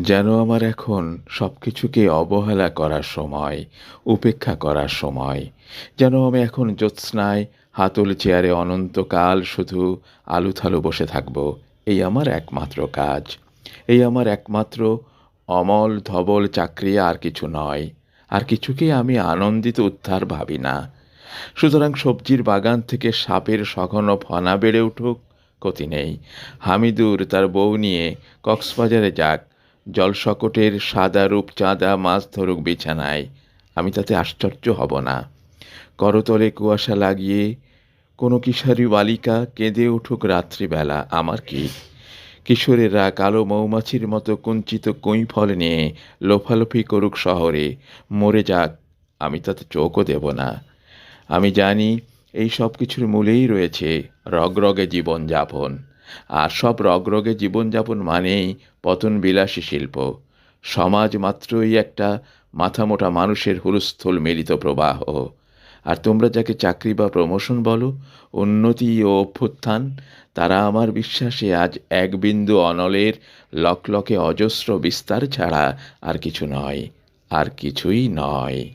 যেন আমার এখন সবকিছুকে অবহেলা করার সময়, উপেক্ষা করার সময়। যেন আমি এখন জ্যোৎস্নায় হাতল চেয়ারে অনন্তকাল শুধু আলুথালু বসে থাকব। এই আমার একমাত্র কাজ। এই আমার একমাত্র অমল ধবল চাকরি, আর কিছু নয়। আর কিছুকেই আমি আনন্দিত উদ্ধার ভাবি না। সুতরাং সবজির বাগান থেকে সাপের সঘন ফনা বেড়ে উঠুক, ক্ষতি নেই। হামিদুর তার বউ নিয়ে কক্সবাজারে যাক, জলশকটের সাদা রূপচাঁদা মাছ ধরুক বিছানায়, আমি তাতে আশ্চর্য হব না। করতলে কুয়াশা লাগিয়ে কোনো কিশোরী বালিকা কেঁদে উঠুক রাত্রিবেলা, আমার কি? কিশোরেরা কালো মৌমাছির মতো কুঞ্চিত কৈফল নিয়ে লোফালোফি করুক শহরে, মরে যাক, আমি তাতে চোখও দেব না। আমি জানি এই সব কিছুর মূলেই রয়েছে রগরগে জীবনযাপন। আর সব রগরগে জীবনযাপন মানেই পতনবিলাসী শিল্প। সমাজ মাত্রই একটা মাথামোটা মানুষের হুলস্থুল মিলিত প্রবাহ। আর তোমরা যাকে চাকরি বা প্রমোশন বলো, উন্নতি ও অভ্যুত্থান, তারা আমার বিশ্বাসে আজ এক বিন্দু অনলের লকলকে অজস্র বিস্তার ছাড়া আর কিছু নয়, আর কিছুই নয়।